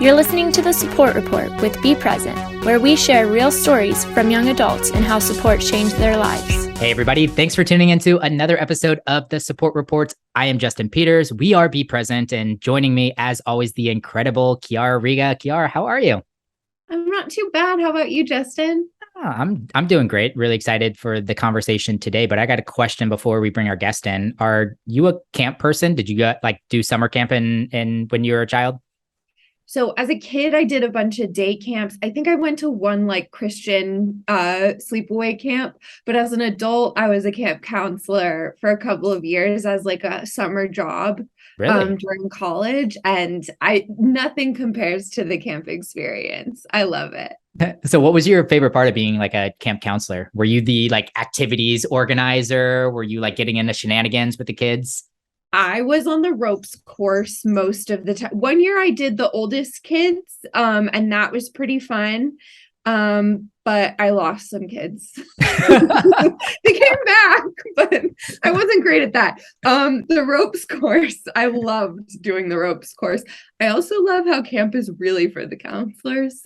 You're listening to The Support Report with Be Present, where we share real stories from young adults and how support changed their lives. Hey, everybody. Thanks for tuning into another episode of The Support Report. I am Justin Peters. We are Be Present, and joining me, as always, the incredible Kiara Riga. Kiara, how are you? I'm not too bad. How about you, Justin? I'm doing great. Really excited for the conversation today. But I got a question before we bring our guest in. Are you a camp person? Did you go do summer camp in when you were a child? So as a kid, I did a bunch of day camps. I think I went to one Christian sleepaway camp, but as an adult, I was a camp counselor for a couple of years as a summer job. Really? During college, and nothing compares to the camp experience. I love it. So what was your favorite part of being a camp counselor? Were you the activities organizer? Were you getting into shenanigans with the kids? I was on the ropes course most of the time. One year I did the oldest kids, and that was pretty fun. But I lost some kids. They came back, but I wasn't great at that. The ropes course, I loved doing the ropes course. I also love how camp is really for the counselors.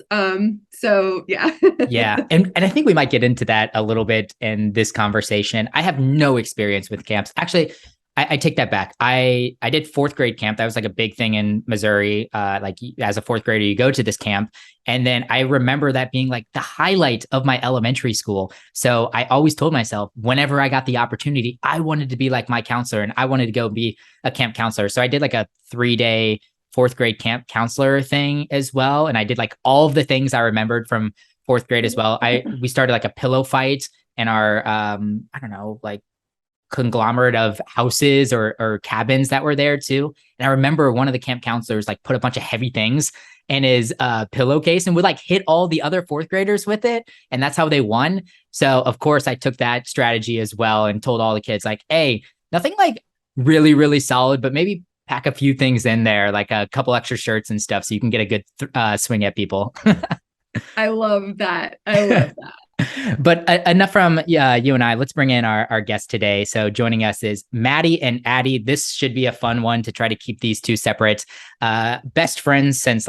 So yeah. Yeah. And I think we might get into that a little bit in this conversation. I have no experience with camps. Actually, I take that back. I did fourth grade camp. That was a big thing in Missouri. As a fourth grader, you go to this camp. And then I remember that being the highlight of my elementary school. So I always told myself whenever I got the opportunity, I wanted to be like my counselor and I wanted to go be a camp counselor. So I did a 3-day fourth grade camp counselor thing as well. And I did all of the things I remembered from fourth grade as well. We started a pillow fight in our, conglomerate of houses or cabins that were there too. And I remember one of the camp counselors put a bunch of heavy things in his pillowcase and would hit all the other fourth graders with it. And that's how they won. So of course I took that strategy as well and told all the kids hey, nothing really, really solid, but maybe pack a few things in there, a couple extra shirts and stuff so you can get a good swing at people. I love that. I love that. But enough from you and I. Let's bring in our guest today. So joining us is Maddie and Addie. This should be a fun one to try to keep these two separate. Best friends since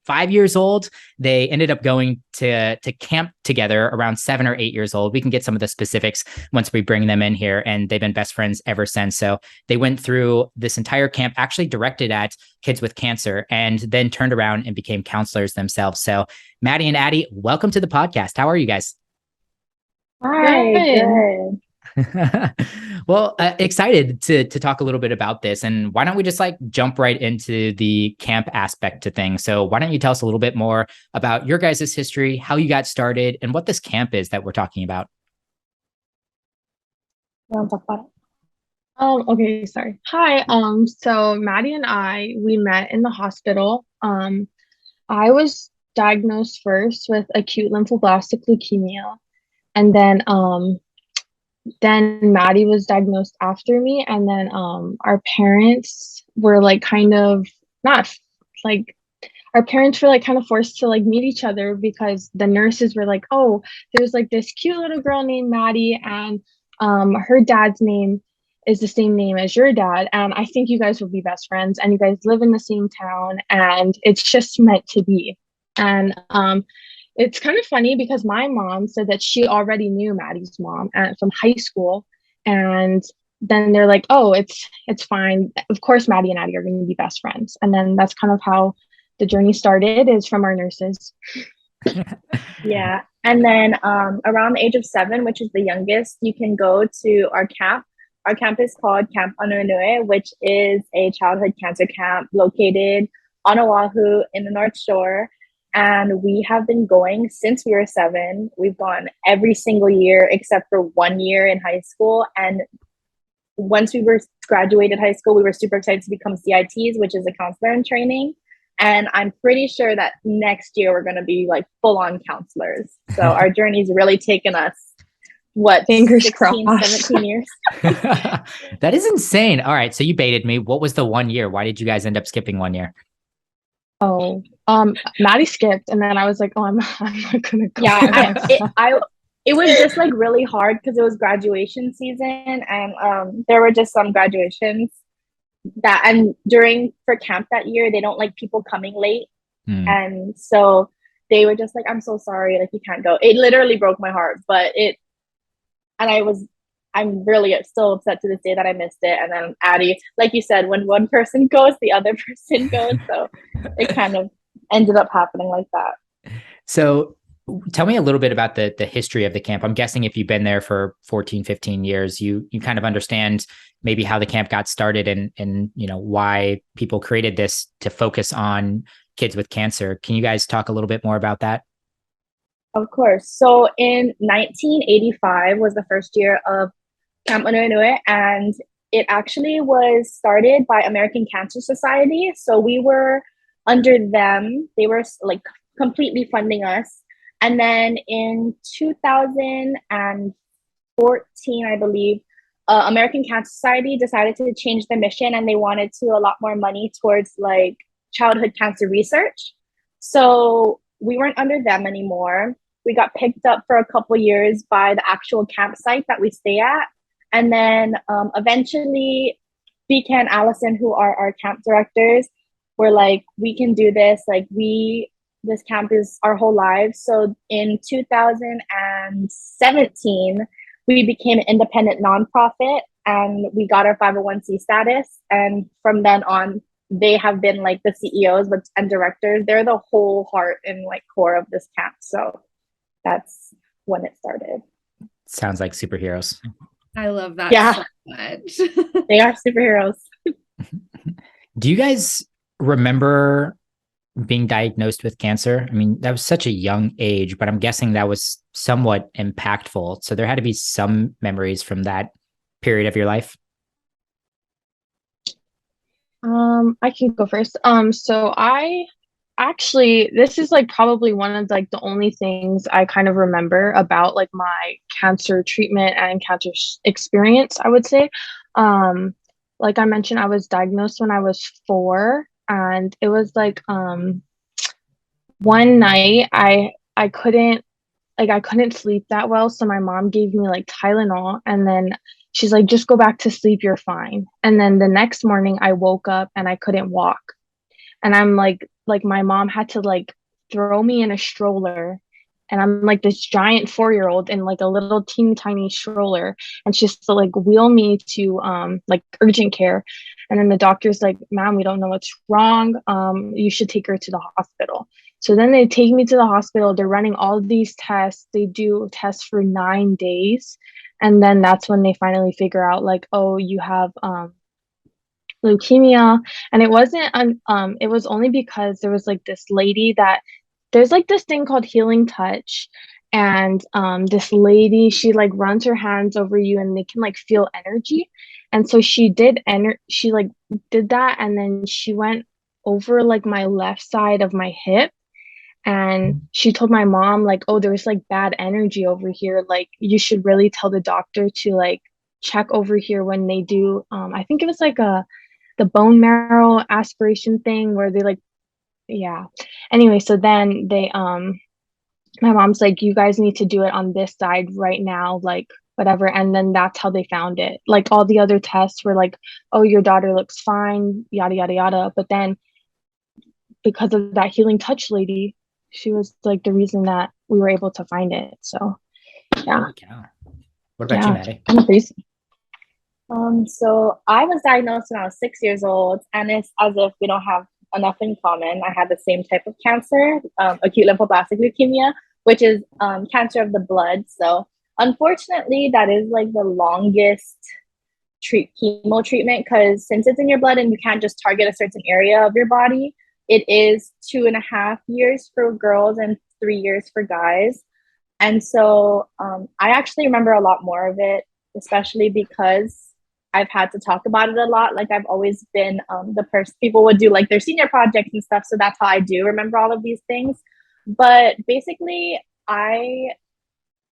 5 years old. They ended up going to camp together around 7 or 8 years old. We can get some of the specifics once we bring them in here, and they've been best friends ever since. So they went through this entire camp actually directed at kids with cancer and then turned around and became counselors themselves. So Maddie and Addie, welcome to the podcast. How are you guys? Hi, good. Well, excited to talk a little bit about this. And why don't we just jump right into the camp aspect to things? So why don't you tell us a little bit more about your guys' history, how you got started, and what this camp is that we're talking about? You want to talk about it? Okay, sorry. Hi. So Maddie and we met in the hospital. I was diagnosed first with acute lymphoblastic leukemia. And then Maddie was diagnosed after me. And then our parents were our parents were kind of forced to meet each other because the nurses were oh, there's this cute little girl named Maddie and her dad's name is the same name as your dad. And I think you guys will be best friends and you guys live in the same town and it's just meant to be. And it's kind of funny because my mom said that she already knew Maddie's mom from high school. And then they're oh, it's fine. Of course, Maddie and Addie are going to be best friends. And then that's kind of how the journey started, is from our nurses. Yeah. And then around the age of 7, which is the youngest, you can go to our camp. Our camp is called Camp Ānuenue, which is a childhood cancer camp located on Oahu in the North Shore. And we have been going since we were 7. We've gone every single year except for 1 year in high school. And once we were graduated high school, we were super excited to become CITs, which is a counselor in training. And I'm pretty sure that next year we're going to be full-on counselors. So our journey's really taken us, fingers 16, crossed. 17 years. That is insane. All right. So you baited me. What was the 1 year? Why did you guys end up skipping 1 year? Oh, Maddie skipped, and then I was oh, I'm not gonna go. Yeah, it was just really hard because it was graduation season, and there were just some graduations that, and for camp that year, they don't like people coming late. Mm. And so they were just like, I'm so sorry, like you can't go. It literally broke my heart, I'm really still upset to this day that I missed it. And then Addie, like you said, when one person goes, the other person goes. So it kind of ended up happening like that. So tell me a little bit about the history of the camp. I'm guessing if you've been there for 14, 15 years, you kind of understand maybe how the camp got started and why people created this to focus on kids with cancer. Can you guys talk a little bit more about that? Of course. So in 1985 was the first year of Camp Ānuenue, and it actually was started by American Cancer Society. So we were under them. They were like completely funding us. And then in 2014, I believe, American Cancer Society decided to change the mission, and they wanted to a lot more money towards like childhood cancer research. So we weren't under them anymore. We got picked up for a couple years by the actual campsite that we stay at. And then eventually, BK and Allison, who are our camp directors, were like, we can do this. Like this camp is our whole lives. So in 2017, we became an independent nonprofit and we got our 501c status. And from then on, they have been like the CEOs and directors. They're the whole heart and like core of this camp. So that's when it started. Sounds like superheroes. I love that so much. They are superheroes. Do you guys remember being diagnosed with cancer? I mean, that was such a young age, but I'm guessing that was somewhat impactful. So there had to be some memories from that period of your life. I can go first. So I actually, this is like probably one of like the only things I kind of remember about like my cancer treatment and cancer experience, I would say. Like I mentioned, I was diagnosed when I was 4, and it was like one night I couldn't sleep that well, so my mom gave me like Tylenol, and then she's like, just go back to sleep, you're fine. And then the next morning I woke up and I couldn't walk. And I'm like my mom had to like throw me in a stroller, and I'm like this giant 4-year-old in like a little teeny tiny stroller, and she's to like wheel me to like urgent care. And then the doctor's like, ma'am, we don't know what's wrong, you should take her to the hospital. So then they take me to the hospital. They're running all of these tests. They do tests for 9 days, and then that's when they finally figure out like, oh, you have leukemia. And it wasn't it was only because there was like this lady that there's like this thing called healing touch, and this lady, she like runs her hands over you and they can like feel energy. And so she did that, and then she went over like my left side of my hip, and she told my mom like, oh, there's like bad energy over here, like you should really tell the doctor to like check over here when they do I think it was like the bone marrow aspiration thing where they like, yeah. Anyway, so then they my mom's like, you guys need to do it on this side right now, like whatever. And then that's how they found it. Like all the other tests were like, oh, your daughter looks fine, yada yada yada. But then because of that healing touch lady, she was like the reason that we were able to find it. So yeah. What about you, Maddie? I'm crazy. So I was diagnosed when I was 6 years old, and it's as if we don't have enough in common. I had the same type of cancer, acute lymphoblastic leukemia, which is cancer of the blood. So unfortunately, that is like the longest chemo treatment, because since it's in your blood and you can't just target a certain area of your body, it is 2.5 years for girls and 3 years for guys. And so I actually remember a lot more of it, especially because I've had to talk about it a lot. Like I've always been the person people would do like their senior projects and stuff. So that's how I do remember all of these things. But basically, I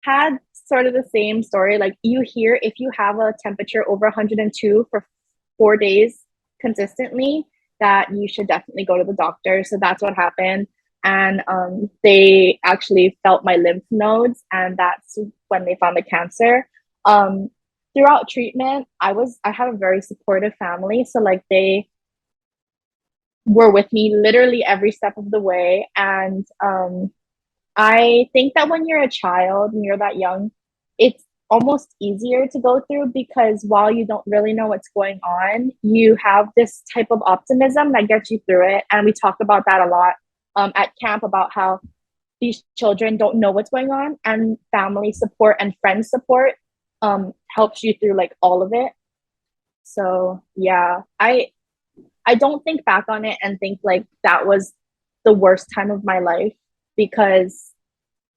had sort of the same story. Like you hear, if you have a temperature over 102 for 4 days consistently, that you should definitely go to the doctor. So that's what happened. And they actually felt my lymph nodes, and that's when they found the cancer. Throughout treatment, I have a very supportive family. So like they were with me literally every step of the way. And I think that when you're a child and you're that young, it's almost easier to go through because while you don't really know what's going on, you have this type of optimism that gets you through it. And we talk about that a lot at camp, about how these children don't know what's going on, and family support and friend support helps you through like all of it. So yeah, I don't think back on it and think like that was the worst time of my life, because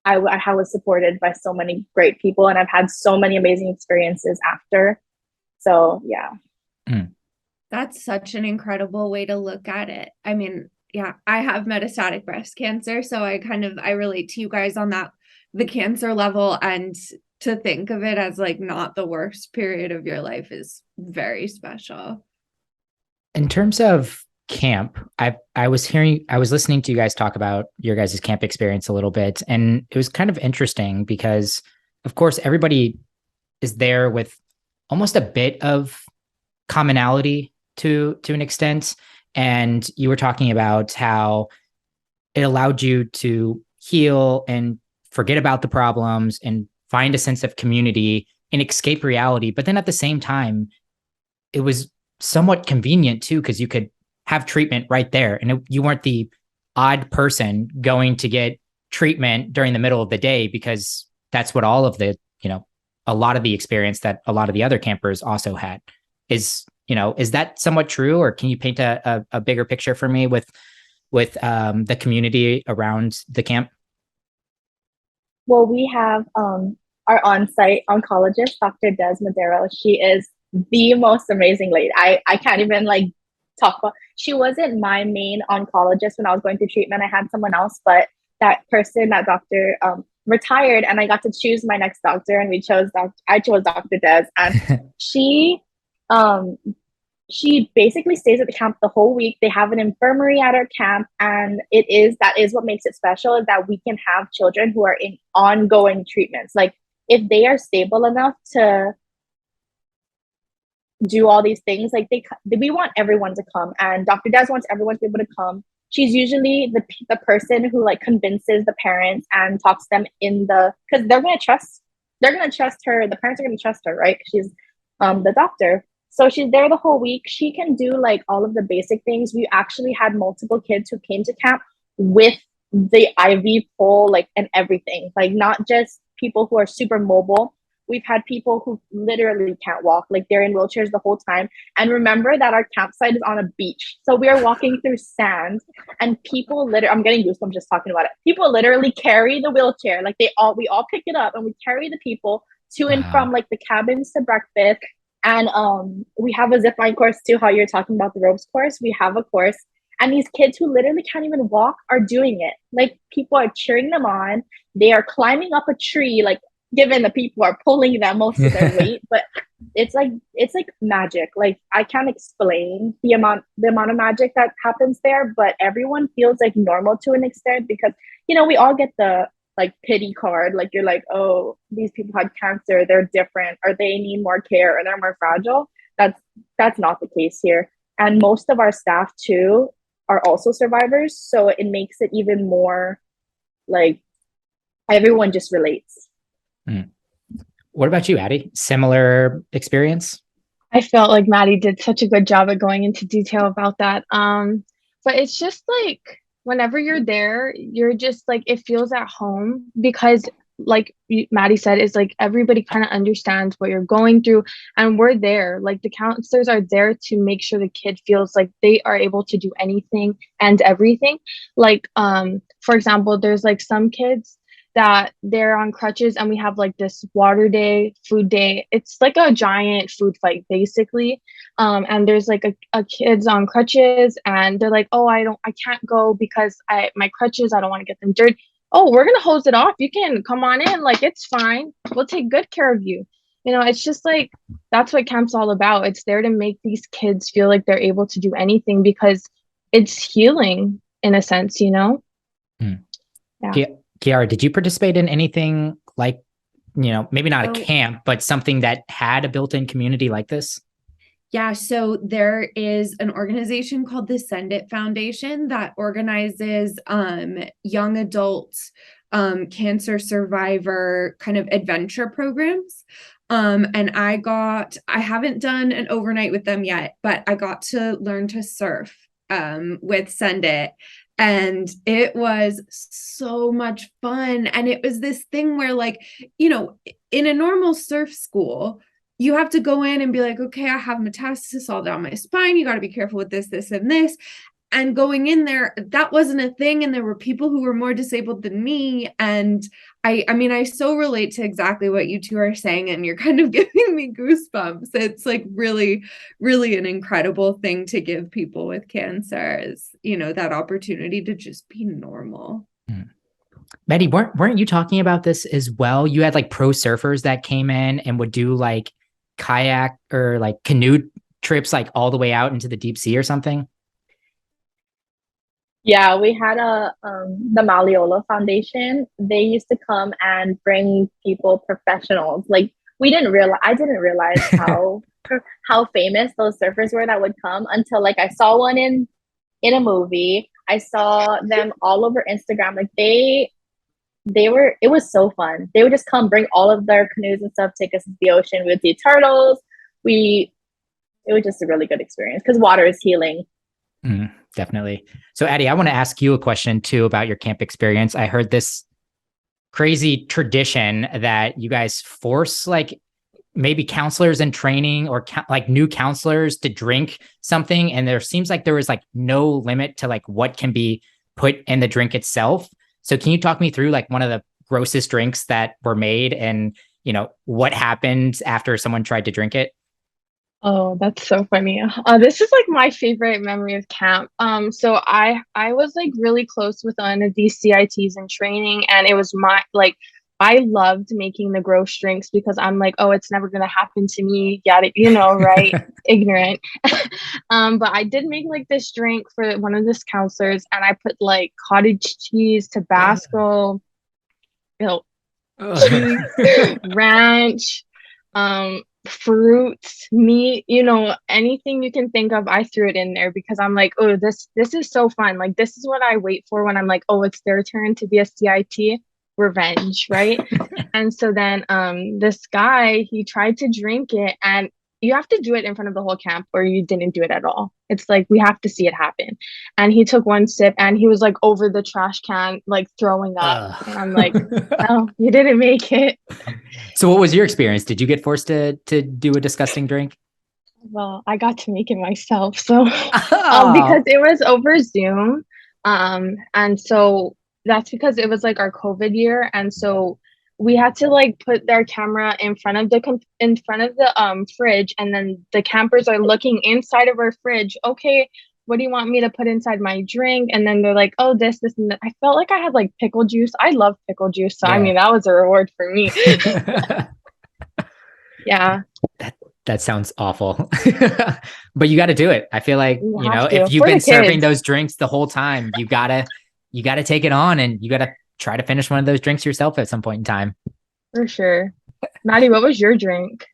I was supported by so many great people, and I've had so many amazing experiences after. So yeah. That's such an incredible way to look at it. I mean, yeah, I have metastatic breast cancer, so I relate to you guys on that, the cancer level, and to think of it as like not the worst period of your life is very special. In terms of camp, I was listening to you guys talk about your guys' camp experience a little bit, and it was kind of interesting because, of course, everybody is there with almost a bit of commonality to an extent. And you were talking about how it allowed you to heal and forget about the problems and find a sense of community and escape reality. But then at the same time, it was somewhat convenient too, because you could have treatment right there. And you weren't the odd person going to get treatment during the middle of the day, because that's what all of the, a lot of the experience that a lot of the other campers also had. Is that somewhat true? Or can you paint a bigger picture for me with the community around the camp? Well, we have our on-site oncologist, Dr. Des Madero. She is the most amazing lady. I can't even like talk about. She wasn't my main oncologist when I was going through treatment. I had someone else, but that doctor retired, and I got to choose my next doctor, and I chose Dr. Des, and she basically stays at the camp the whole week. They have an infirmary at our camp, and that is what makes it special, is that we can have children who are in ongoing treatments. Like if they are stable enough to do all these things, like we want everyone to come, and Dr. Des wants everyone to be able to come. She's usually the person who like convinces the parents and talks them because they're gonna trust her. The parents are gonna trust her, right? She's the doctor. So she's there the whole week. She can do like all of the basic things. We actually had multiple kids who came to camp with the IV pole, like, and everything, like not just people who are super mobile. We've had people who literally can't walk, like they're in wheelchairs the whole time. And remember that our campsite is on a beach. So we are walking through sand, and people I'm getting goosebumps just talking about it. People literally carry the wheelchair. Like we all pick it up and we carry the people to and from like the cabins to breakfast. And we have a zipline course too, how you're talking about the ropes course. We have a course, and these kids who literally can't even walk are doing it. Like people are cheering them on. They are climbing up a tree, like given the people are pulling them most of their weight, but it's like magic. Like I can't explain the amount of magic that happens there, but everyone feels like normal to an extent, because we all get the like pity card, like you're like, oh, these people had cancer, they're different, or they need more care, or they're more fragile. That's not the case here. And most of our staff too are also survivors, so it makes it even more like everyone just relates. What about you, Addie? Similar experience? I felt like Maddie did such a good job at going into detail about that. But it's just like whenever you're there, you're just like, it feels at home, because like Maddie said, it's like everybody kind of understands what you're going through, and we're there. Like the counselors are there to make sure the kid feels like they are able to do anything and everything. Like for example, there's like some kids that they're on crutches, and we have like this water day, food day. It's like a giant food fight basically. And there's like a kids on crutches, and they're like, oh, I can't go because my crutches, I don't want to get them dirty. Oh, we're gonna hose it off. You can come on in, like it's fine. We'll take good care of you. It's just like, that's what camp's all about. It's there to make these kids feel like they're able to do anything, because it's healing in a sense, Yeah. Kiara, did you participate in anything like, maybe not a camp, but something that had a built-in community like this? Yeah, so there is an organization called the Send It Foundation that organizes young adults cancer survivor kind of adventure programs. And I haven't done an overnight with them yet, but I got to learn to surf with Send It. And it was so much fun. And it was this thing where, like, you know, in a normal surf school, you have to go in and be like, okay, I have metastasis all down my spine. You got to be careful with this, this, and this. And going in there, that wasn't a thing. And there were people who were more disabled than me. And I mean, I so relate to exactly what you two are saying. And you're kind of giving me goosebumps. It's like really, really an incredible thing to give people with cancer is, you know, that opportunity to just be normal. Maddie, weren't you talking about this as well? You had like pro surfers that came in and would do like kayak or like canoe trips like all the way out into the deep sea or something? Yeah, we had the Malleola Foundation. They used to come and bring people professionals. Like I didn't realize how famous those surfers were that would come until like I saw one in a movie. I saw them all over Instagram. Like it was so fun. They would just come, bring all of their canoes and stuff, take us to the ocean. We would see turtles. It was just a really good experience because water is healing. Definitely. So Addie, I want to ask you a question too about your camp experience. I heard this crazy tradition that you guys force like maybe counselors in training or like new counselors to drink something. And there seems like there was like no limit to like what can be put in the drink itself. So can you talk me through like one of the grossest drinks that were made and, you know, what happened after someone tried to drink it? Oh, that's so funny. This is like my favorite memory of camp. So I was like really close with one of these CITs in training, and it was I loved making the gross drinks because I'm like, oh, it's never gonna happen to me. Yada, you know, right? Ignorant. But I did make like this drink for one of these counselors, and I put like cottage cheese, Tabasco, cheese, ranch, fruits, meat, you know, anything you can think of, I threw it in there because I'm like, oh, this is so fun. Like this is what I wait for when I'm like, oh, it's their turn to be a CIT. Revenge, right? And so then this guy, he tried to drink it, and you have to do it in front of the whole camp or you didn't do it at all. It's like we have to see it happen. And he took one sip and he was like over the trash can, like throwing up. And I'm like, no, you didn't make it. So what was your experience? Did you get forced to do a disgusting drink? Well, I got to make it myself. So because it was over Zoom. And so that's because it was like our COVID year. And so we had to like put their camera in front of the fridge, and then the campers are looking inside of our fridge. Okay, what do you want me to put inside my drink? And then they're like, oh, this and that. I felt like I had like pickle juice. I love pickle juice. So yeah. I mean, that was a reward for me. Yeah. That sounds awful. But you got to do it. I feel like, you know, if you've been serving those drinks the whole time, you gotta take it on, and you gotta try to finish one of those drinks yourself at some point in time. For sure. Maddie, what was your drink?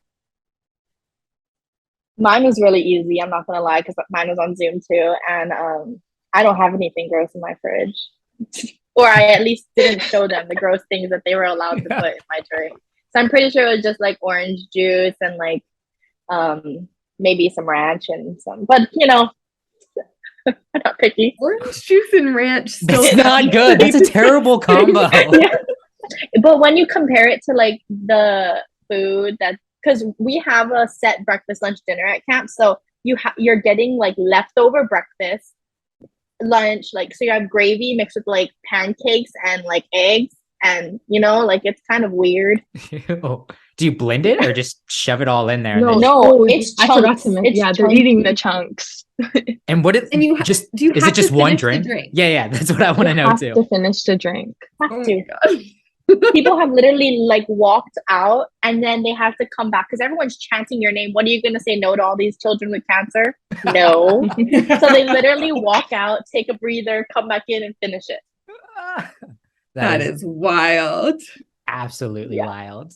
Mine was really easy. I'm not gonna lie, because mine was on Zoom too, and I don't have anything gross in my fridge, or I at least didn't show them the gross things that they were allowed to put in my drink. So I'm pretty sure it was just like orange juice and like maybe some ranch and some, but you know. I'm not picky. Orange juice and ranch. That's not good. That's a terrible combo. Yeah. But when you compare it to like the food because we have a set breakfast, lunch, dinner at camp, so you're getting like leftover breakfast, lunch, like so you have gravy mixed with like pancakes and like eggs, and you know, like it's kind of weird. Do you blend it or just shove it all in there? No, it's chunks. They're eating the chunks. And what is it just one drink? Yeah, that's what I want to know too. To finish the drink. People have literally like walked out and then they have to come back because everyone's chanting your name. What are you going to say no to all these children with cancer? No. So they literally walk out, take a breather, come back in and finish it. That is wild. Absolutely wild.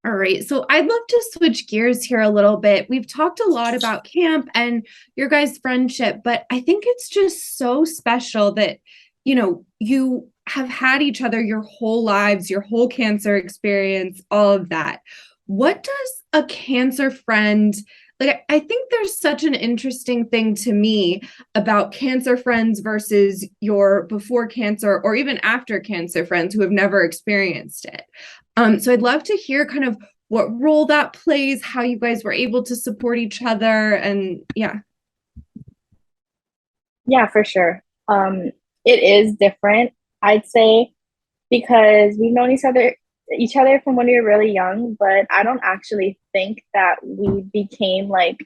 All right. So I'd love to switch gears here a little bit. We've talked a lot about camp and your guys' friendship, but I think it's just so special that, you have had each other your whole lives, your whole cancer experience, all of that. What does a cancer friend like? I think there's such an interesting thing to me about cancer friends versus your before cancer or even after cancer friends who have never experienced it. So I'd love to hear kind of what role that plays, how you guys were able to support each other, and yeah. Yeah, for sure. It is different, I'd say, because we've known each other from when we were really young, but I don't actually think that we became like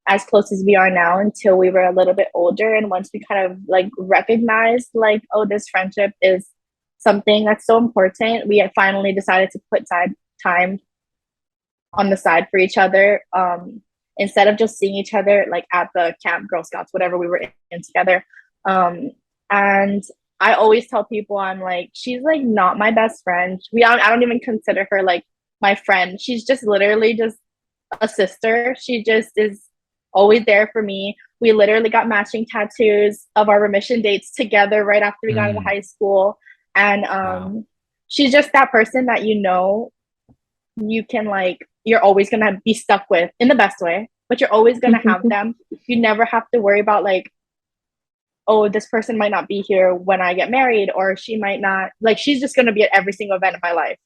as close as we are now until we were a little bit older. And once we kind of like recognized like, oh, this friendship is something that's so important, we had finally decided to put time on the side for each other. Instead of just seeing each other like at the camp, Girl Scouts, whatever we were in together. And I always tell people, I'm like, she's like not my best friend. I don't even consider her like my friend. She's just literally just a sister. She just is always there for me. We literally got matching tattoos of our remission dates together right after we got into high school. And wow. She's just that person that you can like, you're always gonna be stuck with in the best way, but you're always gonna have them. You never have to worry about like, oh, this person might not be here when I get married, or she might not, like, she's just gonna be at every single event of my life.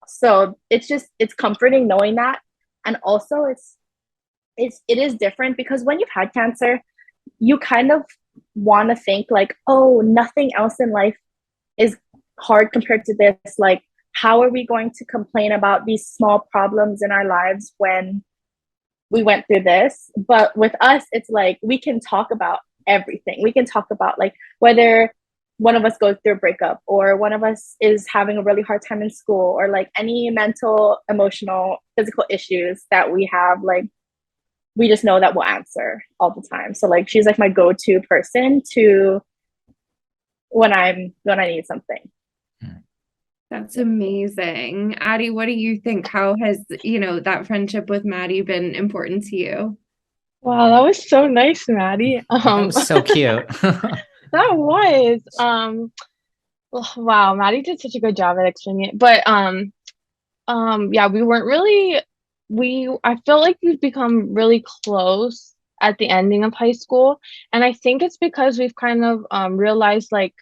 So it's comforting knowing that. And also it is different because when you've had cancer, you kind of want to think like, oh, nothing else in life is hard compared to this. Like, how are we going to complain about these small problems in our lives when we went through this? But with us, it's like we can talk about everything. We can talk about like whether one of us goes through a breakup or one of us is having a really hard time in school, or like any mental, emotional, physical issues that we have. Like, we just know that we'll answer all the time. So like she's like my go-to person to when I need something. That's amazing. Addie, what do you think? How has, that friendship with Maddie been important to you? Wow, that was so nice, Maddie. That was so cute. That was. Wow, Maddie did such a good job at explaining it. But yeah, we weren't really I feel like we've become really close at the ending of high school. And I think it's because we've kind of realized like,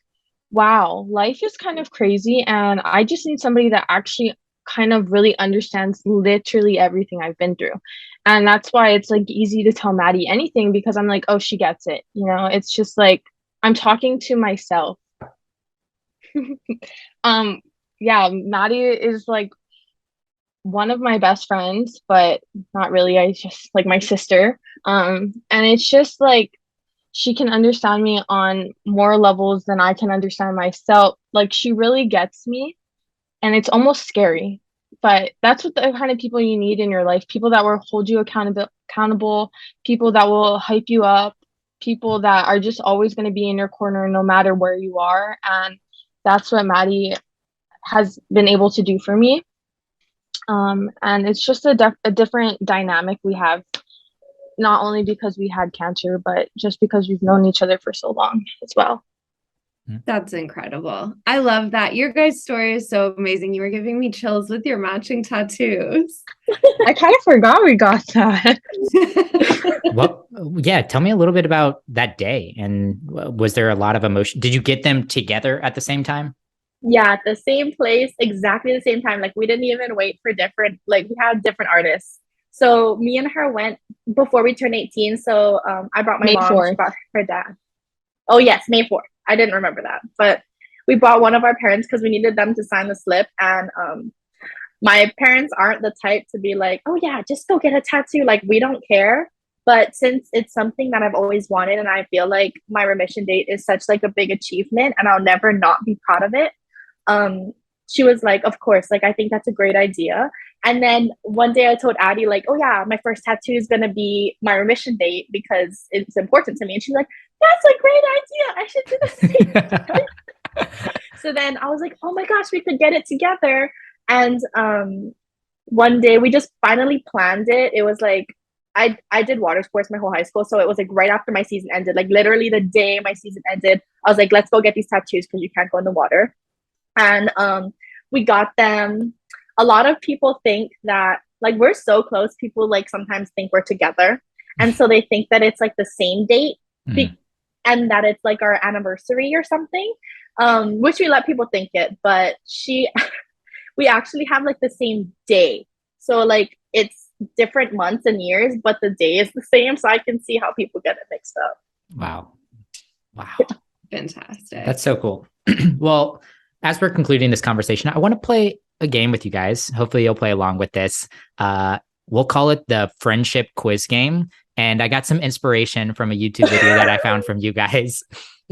wow, life is kind of crazy, and I just need somebody that actually kind of really understands literally everything I've been through. And that's why it's like easy to tell Maddie anything, because I'm like, oh, she gets it. It's just like I'm talking to myself. Yeah, Maddie is like one of my best friends, but not really. I just like my sister. And it's just like she can understand me on more levels than I can understand myself. Like, she really gets me, and it's almost scary. But that's what the kind of people you need in your life. People that will hold you accountable, people that will hype you up, people that are just always going to be in your corner no matter where you are. And that's what Maddie has been able to do for me. And it's just a different dynamic we have, not only because we had cancer, but just because we've known each other for so long as well. That's incredible. I love that. Your guys' story is so amazing. You were giving me chills with your matching tattoos. I kind of forgot we got that. Well, yeah. Tell me a little bit about that day. And was there a lot of emotion? Did you get them together at the same time? Yeah, at the same place, exactly the same time. Like, we didn't even wait for different, like, we had different artists. So me and her went before we turned 18. So I brought my mom, she brought her dad. Oh yes, May 4th. I didn't remember that. But we brought one of our parents because we needed them to sign the slip. And my parents aren't the type to be like, oh yeah, just go get a tattoo. Like, we don't care. But since it's something that I've always wanted, and I feel like my remission date is such like a big achievement and I'll never not be proud of it. She was like, of course, like, I think that's a great idea. And then one day I told Addie, like, oh yeah, my first tattoo is going to be my remission date because it's important to me. And she's like, that's a great idea. I should do the same. So then I was like, oh my gosh, we could get it together. And one day we just finally planned it. It was like I did water sports my whole high school, so it was like right after my season ended, like literally the day my season ended. I was like, let's go get these tattoos because you can't go in the water. And we got them. A lot of people think that like we're so close. People like sometimes think we're together, and so they think that it's like the same date, and that it's like our anniversary or something. Which we let people think it, but we actually have like the same day. So like it's different months and years, but the day is the same. So I can see how people get it mixed up. Wow. Fantastic. That's so cool. Well, as we're concluding this conversation, I want to play a game with you guys. Hopefully you'll play along with this. We'll call it the friendship quiz game. And I got some inspiration from a YouTube video that I found from you guys.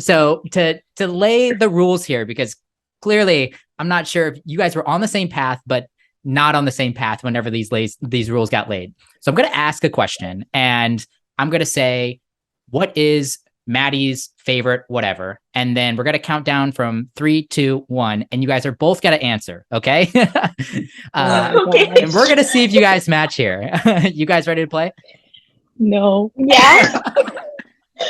So to lay the rules here, because clearly I'm not sure if you guys were on the same path, but not on the same path whenever these rules got laid. So I'm going to ask a question and I'm going to say, what is Maddie's favorite whatever? And then we're going to count down from 3, 2, 1, and you guys are both going to answer. Okay. Okay. And we're going to see if you guys match here. You guys ready to play? No. Yeah.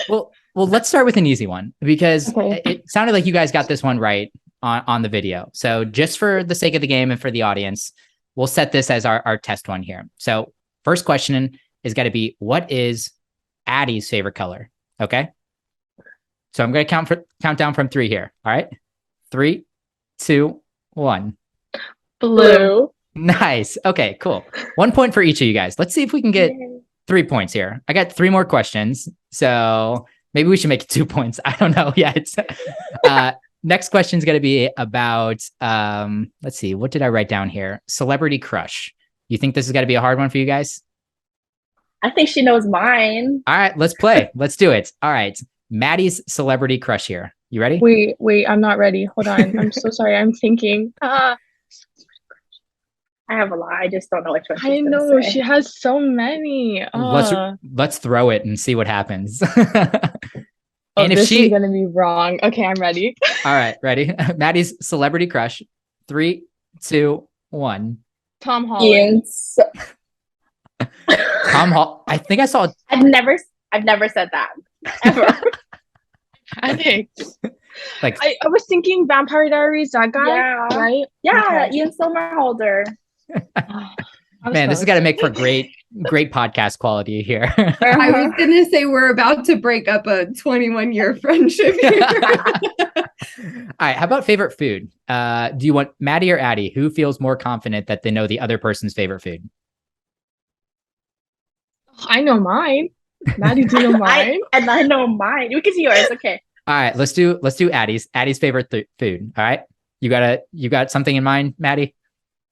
Well, let's start with an easy one because it sounded like you guys got this one right on the video. So just for the sake of the game and for the audience, we'll set this as our test one here. So first question is got to be, what is Addie's favorite color? Okay. So I'm going to count down from 3 here. All right. 3, 2, 1. Blue. Nice. Okay, cool. 1 point for each of you guys. Let's see if we can get 3 points here. I got 3 more questions. So maybe we should make it 2 points. I don't know yet. Next question is going to be about, let's see, what did I write down here? Celebrity crush. You think this is going to be a hard one for you guys? I think she knows mine. All right, let's play. Let's do it. All right. Maddie's celebrity crush here. You ready? Wait, I'm not ready. Hold on. I'm so sorry. I'm thinking. I have a lot. I just don't know which one. I know she has so many. Let's throw it and see what happens. And if this is gonna be wrong. Okay, I'm ready. All right, ready? Maddie's celebrity crush. 3, 2, 1. Tom Holland. Tom Holland. I think I saw. I've never said that ever. I think. Like I was thinking Vampire Diaries. That guy, right? Yeah, Ian Somerhalder. Man, this has got to make for great podcast quality here. I was gonna say we're about to break up a 21-year friendship here. All right, how about favorite food? Do you want Maddie or Addie? Who feels more confident that they know the other person's favorite food? I know mine. Maddie, do you know mine? I know mine. We can see yours. Okay. All right, let's do Addie's favorite food. All right, you got something in mind, Maddie?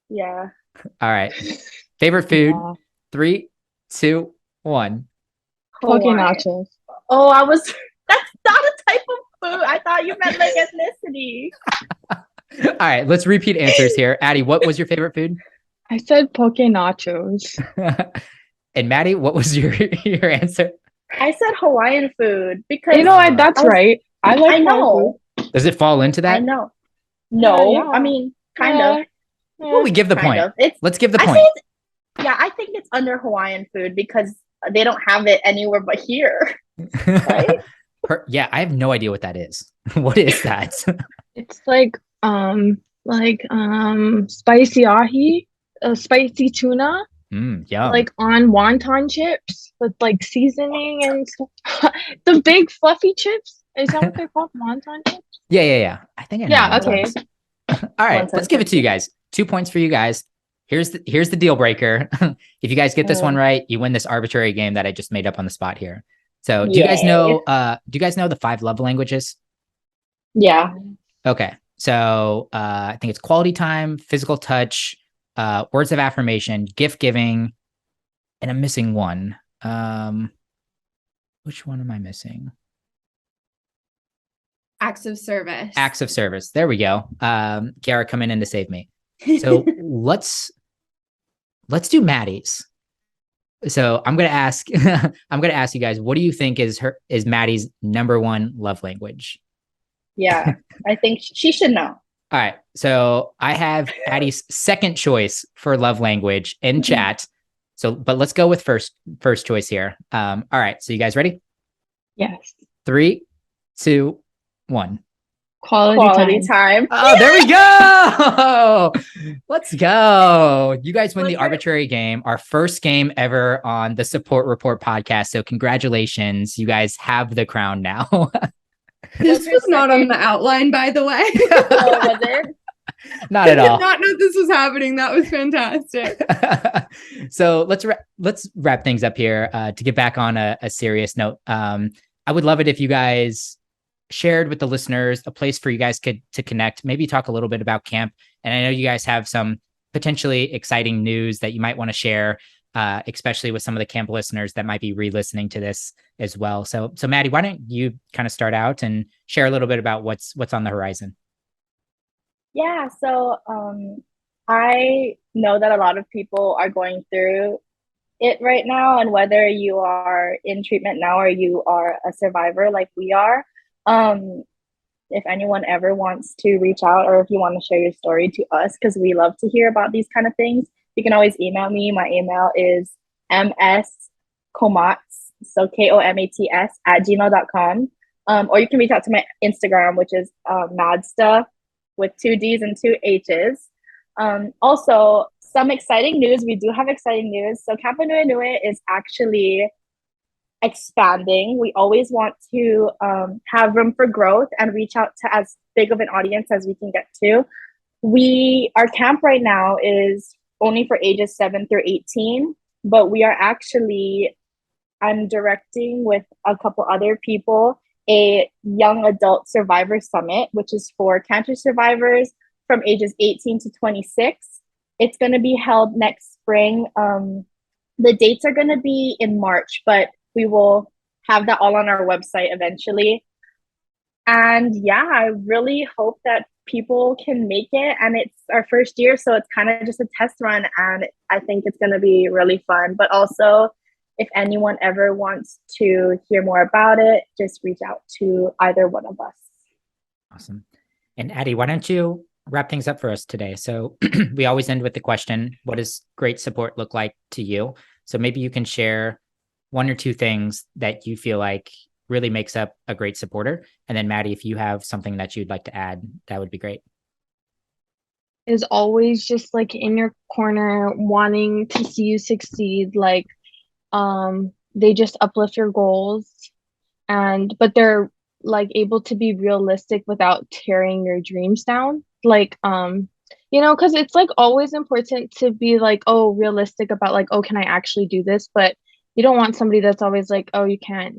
Yeah. All right, favorite food. 3, 2, 1. Poke nachos. Oh, that's not a type of food. I thought you meant like ethnicity. All right, let's repeat answers here. Addie, what was your favorite food? I said poke nachos. And Maddie, what was your answer? I said Hawaiian food because you know what? That's right. I know. Does it fall into that? I know. No, yeah. I mean, kind of. Well, we give the point. Let's give the point. I think it's under Hawaiian food because they don't have it anywhere but here. Right? Yeah, I have no idea what that is. What is that? It's like spicy ahi, spicy tuna. Yeah. Like on wonton chips with like seasoning and stuff. The big fluffy chips. Is that what they're called? Wonton chips? Yeah. I think I know. Yeah, okay. All right, let's give it to you guys. 2 points for you guys. Here's the deal breaker. If you guys get this one right, you win this arbitrary game that I just made up on the spot here. So do you guys know the 5 love languages? Yeah. Okay. So I think it's quality time, physical touch, words of affirmation, gift giving, and I'm missing one. Which one am I missing? Acts of service. Acts of service. There we go. Kiara coming in to save me. So let's do Maddie's. So I'm gonna ask you guys, what do you think is Maddie's number 1 love language? Yeah, I think she should know. All right. So I have Addie's second choice for love language in chat. So, but let's go with first choice here. All right. So you guys ready? Yes. 3, 2, 1. Quality time. Oh, there we go. Let's go. You guys win the arbitrary game, our first game ever on the Support Report podcast. So congratulations. You guys have the crown now. This was not on the outline, by the way. Oh, was it? Not at all. I did not know this was happening. That was fantastic. So let's wrap things up here to get back on a serious note. I would love it if you guys shared with the listeners a place for you guys to connect, maybe talk a little bit about camp. And I know you guys have some potentially exciting news that you might want to share, especially with some of the camp listeners that might be re-listening to this as well. So Maddie, why don't you kind of start out and share a little bit about what's on the horizon? Yeah, so I know that a lot of people are going through it right now, and whether you are in treatment now or you are a survivor like we are, if anyone ever wants to reach out or if you want to share your story to us, because we love to hear about these kind of things, you can always email me. My email is mstkomats, so KOMATS @gmail.com. Or you can reach out to my Instagram, which is madsta with 2 D's and 2 H's. Also, some exciting news. We do have exciting news. So Camp Ānuenue is actually expanding. We always want to have room for growth and reach out to as big of an audience as we can get to. Our camp right now is only for ages 7 through 18, but we are actually, I'm directing with a couple other people, a young adult survivor summit, which is for cancer survivors from ages 18 to 26. It's going to be held next spring. The dates are going to be in March, but we will have that all on our website eventually. And yeah, I really hope that people can make it. And it's our first year, so it's kind of just a test run. And I think it's going to be really fun. But also, if anyone ever wants to hear more about it, just reach out to either one of us. Awesome. And Addie, why don't you wrap things up for us today? So we always end with the question, what does great support look like to you? So maybe you can share 1 or 2 things that you feel like really makes up a great supporter. And then Maddie, if you have something that you'd like to add, that would be great. Is always just like in your corner, wanting to see you succeed. Like, they just uplift your goals, but they're like able to be realistic without tearing your dreams down. Like, because it's like always important to be like, oh, realistic about like, oh, can I actually do this? But you don't want somebody that's always like, oh, you can't,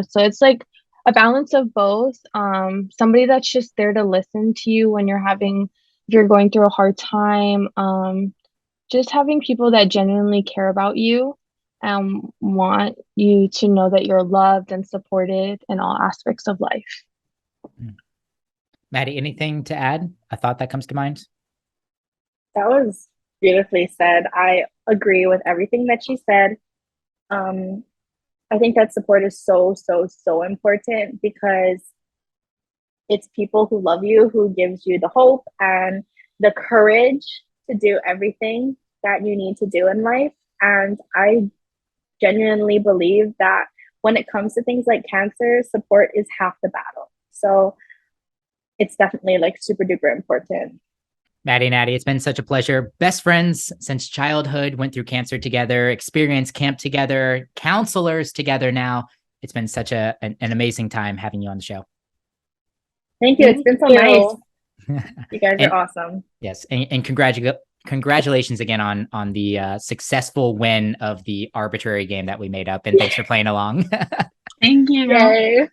so it's like a balance of both. Somebody that's just there to listen to you when if you're going through a hard time. Just having people that genuinely care about you and want you to know that you're loved and supported in all aspects of life. Maddie, anything to add? A thought that comes to mind? That was beautifully said. I agree with everything that she said. I think that support is so, so, so important because it's people who love you, who gives you the hope and the courage to do everything that you need to do in life. And I genuinely believe that when it comes to things like cancer, support is half the battle. So it's definitely like super duper important. Maddie and Addie, it's been such a pleasure. Best friends since childhood, went through cancer together, experienced camp together, counselors together now. It's been such an amazing time having you on the show. Thank you. It's been so nice. You guys are awesome. Yes. And congratulations again on the successful win of the arbitrary game that we made up. And thanks for playing along. Thank you. Yay.